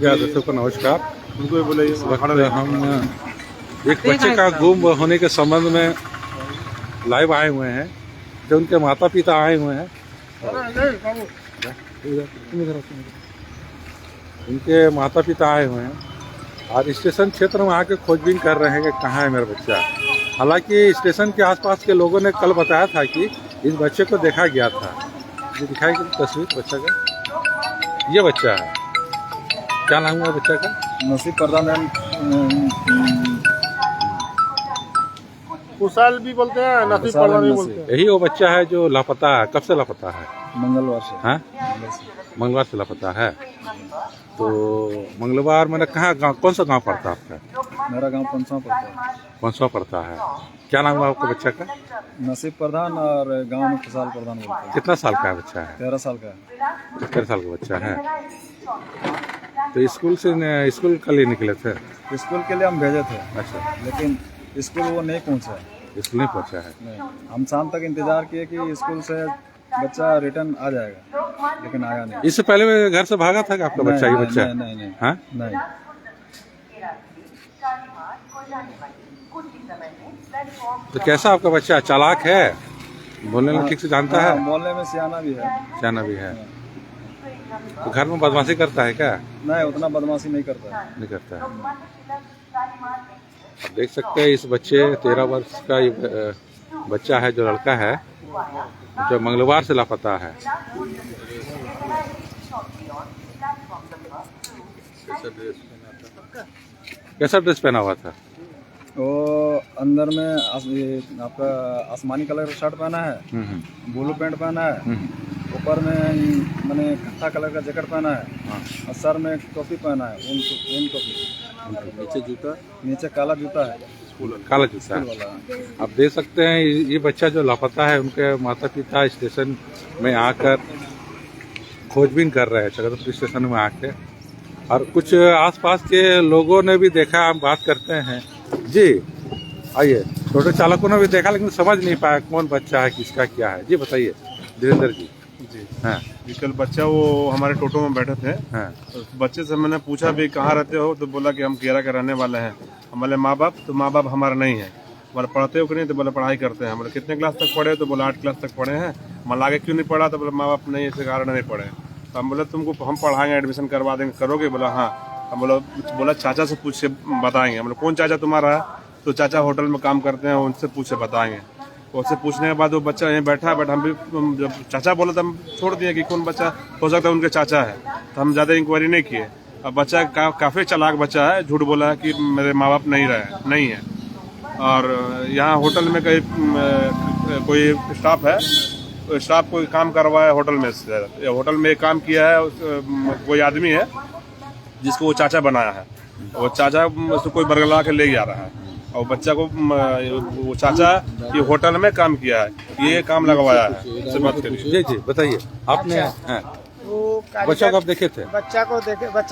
दर्शकों को नमस्कार। उनको बोले हम एक बच्चे का गुम होने के संबंध में लाइव आए हुए हैं, जो उनके माता पिता आए हुए हैं। उनके माता पिता आए हुए हैं और स्टेशन क्षेत्र में आके खोजबीन कर रहे हैं कि कहाँ है मेरा बच्चा। हालांकि स्टेशन के आसपास के लोगों ने कल बताया था कि इस बच्चे को देखा गया था। ये दिखाई गई तस्वीर बच्चा का, ये बच्चा है। क्या नाम है बच्चा का? नसीब प्रधान कुशाल भी बोलते हैं, नसीब प्रधान भी बोलते हैं। यही वो बच्चा है जो लापता है। कब से लापता है? मंगलवार से। हाँ, मंगलवार से लापता है। तो मंगलवार मैंने कहाँ गाँव, कौन सा गांव पड़ता है आपका? मेरा गांव पंचवा पड़ता है। पंचवा पड़ता है। क्या नाम है आपका बच्चा का? नसीब प्रधान, और गांव में खुशाल प्रधान बोलते हैं। कितना साल का है बच्चा है? 13 साल का है। 13 साल का बच्चा है। तो स्कूल कल ही निकले थे? स्कूल के लिए हम भेजे थे। अच्छा, लेकिन स्कूल वो नहीं पहुंचा। स्कूल नहीं पहुंचा है? नहीं, हम शाम तक इंतजार किए कि स्कूल से बच्चा रिटर्न आ जाएगा, लेकिन आया नहीं। इससे पहले घर से भागा था कि आपका बच्चा ही बच्चा? नहीं। हाँ, नहीं। तो कैसा आपका बच्चा? चालाक है, बोलने में ठीक से जानता है? बोलने में सियाना भी है। सियाना भी है। तो घर में बदमाशी करता है क्या? नहीं, उतना बदमाशी नहीं करता है। नहीं करता है। आप देख सकते हैं इस बच्चे 13 वर्ष का ये बच्चा है, जो लड़का है, जो मंगलवार से लापता है। कैसा ड्रेस पहना हुआ था? वो अंदर में आपका आसमानी कलर का शर्ट पहना है, ब्लू पैंट पहना है, ऊपर में मैंने खट्टा कलर का जैकेट पहना है, और सर में टोपी पहना है, ऊन टोपी। नीचे जूता? नीचे काला जूता है, काला जूता है। आप देख सकते हैं ये बच्चा जो लापता है, उनके माता पिता स्टेशन में आकर खोजबीन कर रहे हैं, चक्रधरपुर स्टेशन में आके। और कुछ आसपास के लोगों ने भी देखा। हम बात करते हैं जी, आइए। टोटो चालकों ने भी देखा, लेकिन समझ नहीं पाया कौन बच्चा है, किसका क्या है। जी बताइए धीरेन्द्र जी। जी हाँ जी, कल बच्चा वो हमारे टोटो में बैठे थे। हाँ। तो बच्चे से मैंने पूछा भी कहाँ रहते हो, तो बोला कि हम केरा के रहने वाले हैं। हमारे माँ बाप, तो माँ बाप हमारा नहीं है। बोला पढ़ते हो कि नहीं, तो बोला पढ़ाई करते हैं। बोले कितने क्लास तक पढ़े, तो बोला 8 क्लास तक पढ़े हैं। मतलब आगे क्यों नहीं पढ़ा, तो बोला माँ बाप नहीं, इस कारण नहीं पढ़े। तो हम बोले तुमको हम पढ़ाएंगे, एडमिशन करवा देंगे, करोगे? बोला हाँ। हम बोला चाचा से पूछ के बताएंगे। हम कौन चाचा तुम्हारा है? तो चाचा होटल में काम करते हैं, उनसे पूछे बताएंगे। उससे पूछने के बाद वो बच्चा यहीं बैठा है, बट हम भी जब चाचा बोला तो हम छोड़ दिए कि कौन बच्चा हो सकता है उनके चाचा है। तो हम ज़्यादा इंक्वायरी नहीं किए। अब बच्चा काफ़ी चालाक बच्चा है, झूठ बोला है कि मेरे माँ बाप नहीं है। और यहाँ होटल में कोई स्टाफ है, तो स्टाफ कोई काम करवाया होटल में से। होटल में काम किया है कोई आदमी है जिसको वो चाचा बनाया है। वो चाचा उसको कोई बरगला के ले जा रहा है, और बच्चा को वो चाचा ये होटल में काम किया है, ये काम लगवाया है। से बात करिए। जी बताइए आपने। अच्छा। वो बच्चा को आप देखे थे? बच्चा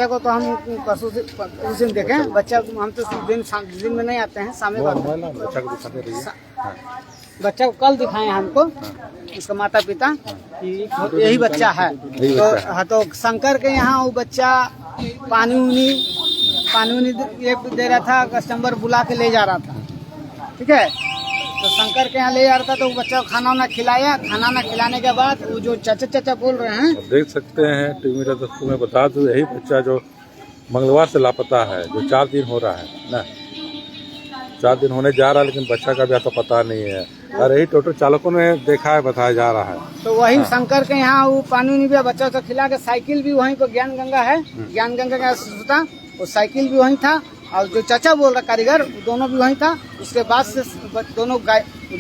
को तो हम परसों से उस दिन देखे। बच्चा हम तो दिन में नहीं आते हैं, सामने बच्चा को दिखाते रहिए। बच्चा को कल दिखाए हमको उसका माता पिता, यही बच्चा है। तो शंकर के यहाँ वो बच्चा पानी उनी दे रहा था, कस्टमर बुला के ले जा रहा था। ठीक है, तो शंकर के यहाँ ले जा रहा था, तो बच्चा को खाना खिलाया। खाना खिलाने के बाद वो जो चाचा बोल रहे हैं, देख सकते हैं टीवी मीडिया दर्शकों में बता दूं, यही बच्चा जो मंगलवार से लापता है, जो 4 दिन हो रहा है ना, 4 दिन होने जा रहा है, लेकिन बच्चा का भी तो पता नहीं है। और यही टोटो चालकों ने देखा है, बताया जा रहा है। तो वही शंकर के यहाँ वो पानी भी बच्चा को खिला के, साइकिल भी वहीं पर ज्ञान गंगा है, ज्ञान गंगा का था, वो साइकिल भी वहीं था। और जो चाचा बोल रहा कारीगर, दोनों भी वहीं था। उसके बाद से दोनों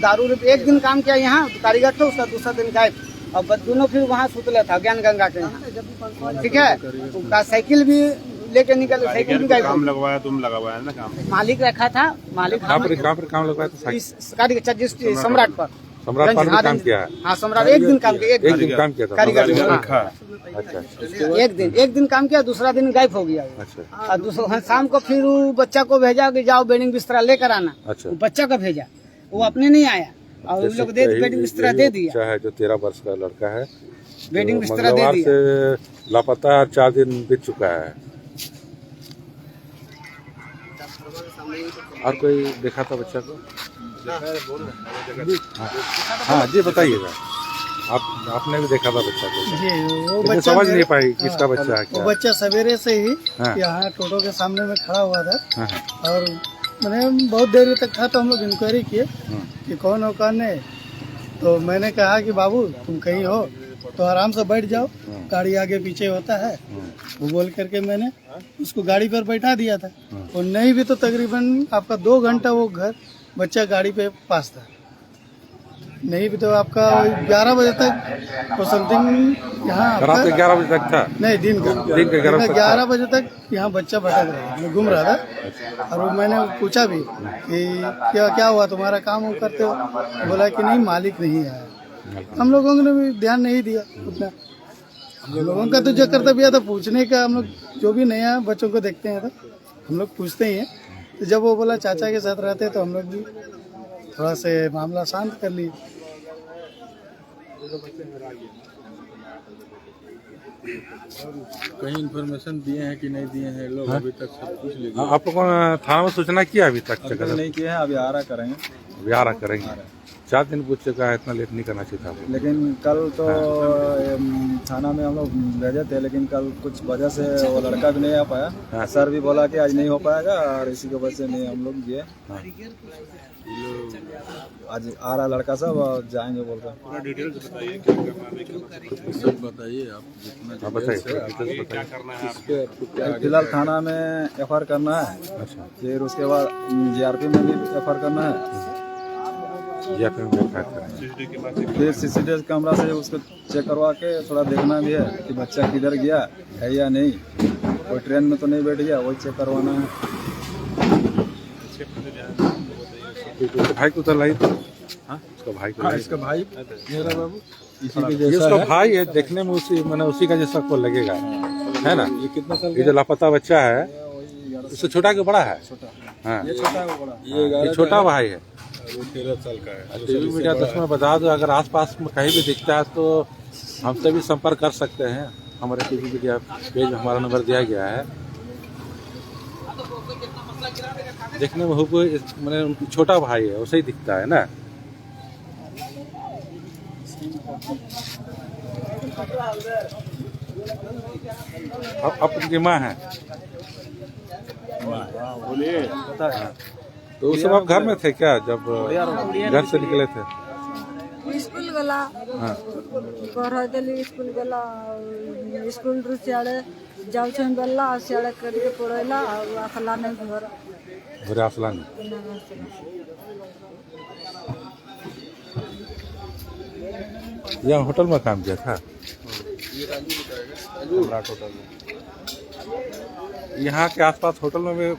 दारू एक दिन काम किया यहाँ कारीगर था, उसका दूसरा दिन गायब। और दोनों फिर वहाँ सुतले था ज्ञान गंगा के यहाँ। ठीक है, तो साइकिल भी लेके निकल, साइकिल भी गायब। काम लगवाया, तुम लगवाया ना काम? मालिक रखा था, मालिक कहाँ पर काम लगवाया था? कारीगर सम्राट पर काम किया है। हाँ, सम्राट एक दिन काम किया, एक दिन काम किया था कारीगर। अच्छा, एक दिन काम किया, दूसरा दिन गायब हो गया। अच्छा। और शाम को फिर वो बच्चा को भेजा कि जाओ बेडिंग बिस्तरा लेकर आना। अच्छा। बच्चा को भेजा, वो अपने नहीं आया, और उन लोग बेडिंग बिस्तरा दे दिया। है जो 13 वर्ष का लड़का है, बेडिंग तो बिस्तरा दे मंगलवार दिया। से लापता है, 4 दिन बीत चुका है। और कोई देखा था बच्चा को? हाँ जी, बताइएगा। आपने भी देखा था बच्चा को? जी, वो लेकिन बच्चा समझ नहीं पाई किसका बच्चा है वो क्या। बच्चा सवेरे से ही हाँ। यहाँ टोटो के सामने में खड़ा हुआ था हाँ, हाँ, और मैंने बहुत देर तक था, तो हम लोग इंक्वायरी किए हाँ, कि कौन हो कौन नहीं। तो मैंने कहा कि बाबू तुम कहीं हो तो आराम से बैठ जाओ, गाड़ी आगे पीछे होता है, वो बोल करके मैंने उसको गाड़ी पर बैठा दिया था। और नहीं भी तो तकरीबन आपका 2 घंटा वो घर बच्चा गाड़ी पे पास था। नहीं भी तो आपका 11 बजे तक तो समथिंग यहाँ रात के आपका 11 बजे तक था। नहीं दिन का दिन के 11 बजे तक 11 बजे तक यहाँ बच्चा भटक रहा था, घूम रहा था। और वो मैंने पूछा भी कि क्या क्या हुआ, तुम्हारा काम वो करते हो? बोला कि नहीं, मालिक नहीं आया। हम लोगों ने भी ध्यान नहीं दिया उतना। हम लोगों का तो जो कर्तव्य था पूछने का, हम लोग जो भी नया बच्चों को देखते हैं तो हम लोग पूछते ही हैं। तो जब वो बोला चाचा के साथ रहते तो हम लोग भी थोड़ा से मामला शांत कर लिए। कहीं इन्फॉर्मेशन दिए हैं कि नहीं दिए हैं लोग? अभी तक सब पूछ लीजिए। आप लोगों ने थाना में सूचना किया अभी तक? नहीं किए हैं, अभी आरा करेंगे। व्यारा करेंगे। 4 दिन पूछ चुका है, इतना लेट नहीं करना चाहिए था। लेकिन कल तो थाना में हम लोग भेजे थे, लेकिन कल कुछ वजह से वो लड़का भी नहीं आ पाया। सर भी बोला कि आज नहीं हो पाएगा, और इसी की वजह से नहीं हम लोग गए। आज आ रहा लड़का सब, और जाएंगे बोल रहा। पूरा डिटेल्स बताइए, क्या करना है, सब बताइए आप जितना। आप बताइए। क्या करना है आपको? फिलहाल थाना में एफआईआर करना है, अच्छा, फिर उसके बाद जीआरपी में भी एफआईआर करना है, या फिर मैं क्या करें? CCTV के बाद से फिर सीसीटीवी कैमरा से उसको चेक करवा के थोड़ा देखना भी है कि बच्चा किधर गया है या नहीं। कोई ट्रेन में तो नहीं बैठ गया, वही चेक करवाना है। भाई को तो लाई, उसका भाई को लाई। इसका भाई मेरा बाबू इसी के ये जैसा उसका है। भाई है, देखने में उसी का जैसा को लगेगा, है ना। ये कितना साल ये जो लापता बच्चा है, उससे छोटा कि बड़ा है? हाँ, ये छोटा है वो बड़ा? ये छोटा भाई है। वो 13 साल का है। टीवी मीडिया तो उसमें बता दो, अगर आसपास में कहीं भी दिखता है तो हमसे भी संपर्क कर सकते हैं। हमारे टीवी मीडिया पेज में हमारा नंबर दिया गया है। देखने में हुबहू मैंने उनकी छोटा भाई है, वैसे ही दिखता है ना। अब उनकी माँ है, बोलिए। तो उस समय आप घर में थे क्या जब घर से निकले थे? स्कूल गला हाँ, पढ़ाई स्कूल गला स्कूल रू सियाड़े जाऊन बेला सियाड़े करके पढ़ेला आखला नहीं घर बुरे आसला नहीं। यहाँ होटल में काम किया था। यहाँ के आसपास होटल में भी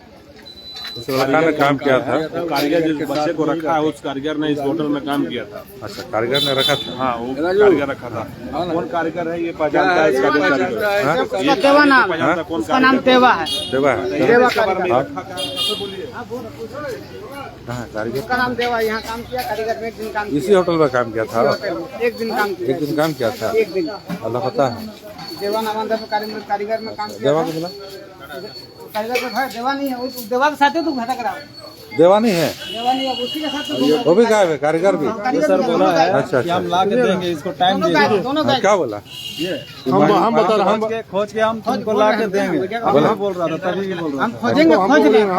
उस लड़का ने काम किया था। वो कारीगर जिस बच्चे को रखा है, उस कारीगर ने इस होटल में काम किया था। अच्छा, कारीगर ने रखा था। हाँ, वो कारीगर रखा था। कौन कारीगर है ये पहचानता है? इसका जो कारीगर है। हाँ? ये देवा नाम, पहचानता कौन उसका नाम कारीगर देवा है। देवा है। देवा है? कारीगर, हाँ, कारीगर उसका नाम देवा। यहाँ काम किया कारीगर में, एक दिन काम इसी होटल में काम किया था। किया, एक दिन काम किया, एक दिन काम किया था। एक दिन। अल्लाह पता है। देवा नाम अंदर कारीगर में काम किया। देवा को मिला? कारीगर का भाई देवा नहीं है, वो देवा के साथ तू घटा करा। देवा नहीं है, देवा नहीं है, उसी के साथ तो वो भी गायब है, कारीगर भी। सर बोला है अच्छा, कि हम अच्छा। ला के देंगे, इसको टाइम दोनों दीजिए। गायब, दोनों हाँ, गायब। क्या बोला? हम बता रहे हैं, खोज के हम तुमको ला के देंगे। अभी बोल रहा था, तभी बोल रहा हम था। खोजेंगे, खोज रहे हैं, हाँ,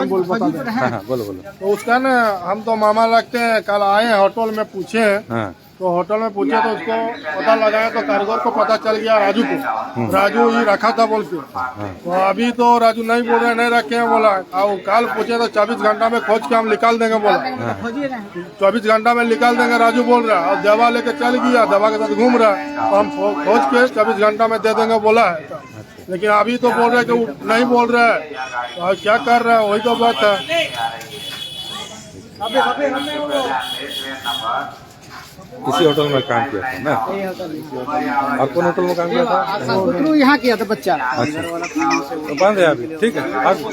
हाँ, बोलो बोलो। तो उसका ना हम तो मामा लगते हैं, कल आए हैं होटल में पूछे हैं, हाँ, तो होटल में पूछे तो उसको पता लगाया तो कारीगर को पता चल गया राजू को, राजू ही रखा था बोल के। तो अभी तो राजू नहीं बोल रहे, नहीं रखे हैं बोला। और कल पूछे तो 24 घंटा में खोज के हम निकाल देंगे बोला। खोज ही रहे हैं। 24 घंटा में निकाल देंगे राजू बोल रहा है। और दवा लेके चल गया, दवा के साथ घूम रहा है, तो हम खोज के 24 घंटा में दे देंगे बोला है। लेकिन अभी तो बोल रहे हैं कि वो नहीं बोल रहा है, तो क्या कर रहा है, वही तो बात है। इसी होटल में काम किया था ना। और कौन होटल में काम किया था? गुटरू यहाँ किया था बच्चा। अच्छा, तो बंद है अभी। ठीक है, आज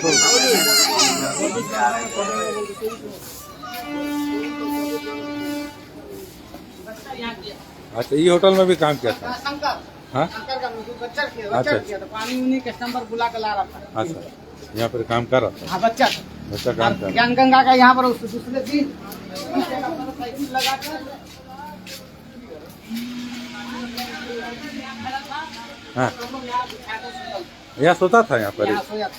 अच्छा, ये होटल में भी काम किया था। हाँ शंकर का बच्चा अच्छा। किया था, पानी उन्हीं कस्टमर बुला के ला रहा था। अच्छा, यहाँ पर काम कर रहा था, हाँ बच्चा बच्चा काम कर रहा ज्ञान गंगा का यहाँ पर उस दूसरे दिन साइकिल लगा कर हाँ, यहाँ सोता था यहाँ पर यहाँ सोया था,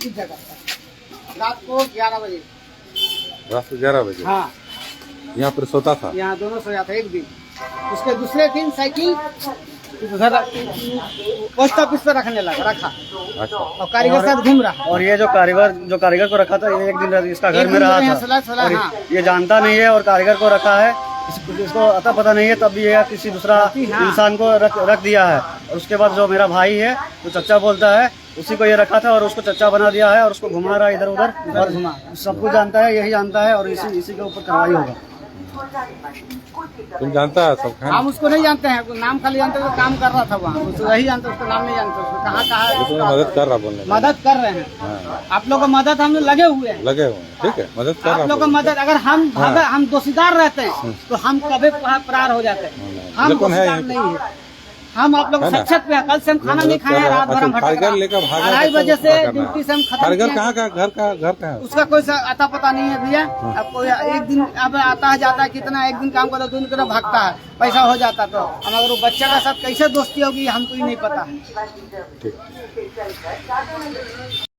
इस जगह पर रात को 11 बजे। रात को 11 बजे हाँ यहाँ पर सोता था। यहाँ दोनों सोया था एक दिन। उसके दूसरे दिन साइकिल उधर पोस्ट ऑफिस पे रखने लगा रखा अच्छा, और कारीगर के साथ घूम रहा। और ये जो कारीगर को रखा था, ये एक दिन इसका घर में रहा था और हाँ ये जानता नहीं है और कारीगर को रखा है, इसको अता पता नहीं है, तब भी ये किसी दूसरा इंसान को रख दिया है। और उसके बाद जो मेरा भाई है जो चच्चा बोलता है, उसी को ये रखा था और उसको चच्चा बना दिया है और उसको घुमा रहा है इधर उधर और सब कुछ जानता है, यही जानता है और इसी के ऊपर कार्रवाई होगा। तुम जानता है सब हम उसको नहीं जानते हैं, नाम खाली जानते हैं, काम कर रहा था वहाँ, उसको वही जानते, उसका नाम नहीं जानते, उसको कहाँ मदद कर रहा बोलने का। मदद कर रहे हैं। हाँ, आप लोग का मदद हम लोग लगे हुए हैं, लगे हुए हैं, ठीक है, मदद कर रहा आप लोग का बोलने मदद। अगर हम हम दोषीदार रहते हैं तो हम कभी फरार हो जाते हैं। हम लेकिन है दोषीदार नहीं है, हम आप लोग है ना? सच्चत पे हैं। कल से हम खाना नहीं खाए हैं, रात भर हम भटक कारीगर रहे लेकर हैं। भागा, 2:30 बजे से क्या करना है? ड्यूटी से हम खत्म कारीगर किए। कहाँ का घर का है? उसका कोई अता पता नहीं है भैया। अब कोई एक दिन अब आता है जाता है, कितना एक दिन काम करता है, 2 दिन की तरफ भागता है, पैसा हो जाता तो हम अगर वो बच्चे का साथ कैसे दोस्ती होगी हमको ही नहीं पता है। ठीक।